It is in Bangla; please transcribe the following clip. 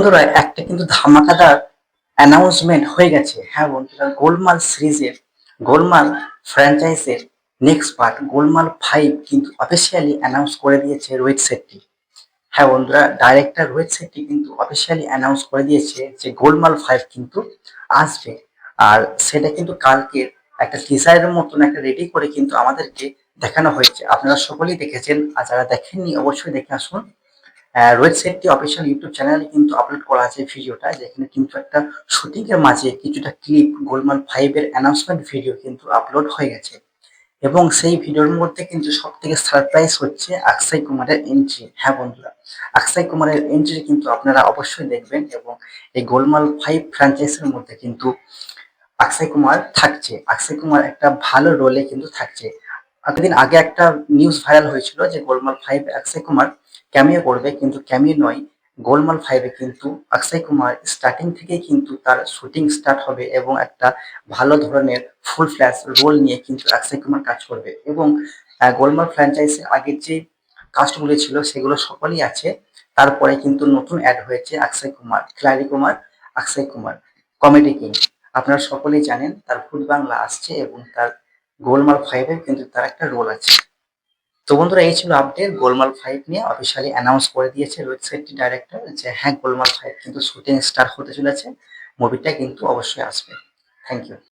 বন্ধুরা একটা কিন্তু ধামাকাদার অ্যানাউন্সমেন্ট হয়ে গেছে। হ্যাঁ বন্ধুরা, গোলমাল সিরিজের, গোলমাল ফ্র্যাঞ্চাইজের নেক্সট পার্ট গোলমাল 5 কিন্তু অফিসিয়ালি অ্যানাউন্স করে দিয়েছে রোহিত শেট্টি। হ্যাঁ বন্ধুরা, ডাইরেক্টর রোহিত শেট্টি কিন্তু অফিসিয়ালি অ্যানাউন্স করে দিয়েছে যে গোলমাল 5 কিন্তু আসবে। আর সেটা কিন্তু কালকের একটা টিজারের মতন একটা রেডি করে কিন্তু আমাদেরকে দেখানো হয়েছে। আপনারা সকলেই দেখেছেন, আর যারা দেখেননি অবশ্যই দেখে আসুন। রোহিত শেট্টি অফিসিয়াল ইউটিউব চ্যানেলে কিন্তু আপলোড করা আছে ভিডিওটা, যেখানে কিন্তু একটা শুটিং এর মাঝে কিছুটা ক্লিপ গোলমাল 5 এর অ্যানাউন্সমেন্ট ভিডিও কিন্তু আপলোড হয়ে গেছে। এবং সেই ভিডিওর মধ্যে কিন্তু সব থেকে সারপ্রাইজ হচ্ছে অক্ষয় কুমারের এন্ট্রি। হ্যাঁ বন্ধুরা, অক্ষয় কুমারের এন্ট্রি কিন্তু আপনারা অবশ্যই দেখবেন। এবং এই গোলমাল 5 ফ্র্যাঞ্চাইজির মধ্যে কিন্তু অক্ষয় কুমার থাকছে। অক্ষয় কুমার একটা ভালো রোলে কিন্তু থাকছে। কতদিন আগে একটা নিউজ ভাইরাল হয়েছিল যে গোলমাল 5 এ অক্ষয় কুমার ক্যামিও করবে, কিন্তু ক্যামিও নয়, গোলমাল 5 এ কিন্তু অক্ষয় কুমার স্টার্টিং থেকেই কিন্তু তার শুটিং স্টার্ট হবে এবং একটা ভালো ধরনের ফুল ফ্ল্যাশ রোল নিয়ে কিন্তু অক্ষয় কুমার কাজ করবে। এবং গোলমাল ফ্র্যাঞ্চাইজের আগের যে কাস্টগুলো ছিল সেগুলো সকলেই আছে। তারপরে কিন্তু নতুন অ্যাড হয়েছে অক্ষয় কুমার, খিলাড়ি কুমার, অক্ষয় কুমার, কমেডি কিং। আপনারা সকলেই জানেন তার ভূত বাংলা আসছে এবং তার গোলমাল 5 এর কিন্তু তার একটা রোল আছে। তো বন্ধুরা, এই ছিল আপডেট গোলমাল 5 নিয়ে। অফিসিয়ালি অ্যানাউন্স করে দিয়েছে রোহিত শেট্টি ডাইরেক্টর যে হ্যাঁ, গোলমাল 5 কিন্তু শুটিং স্টার্ট হতে চলেছে। মুভিটা কিন্তু অবশ্যই আসবে। Thank you.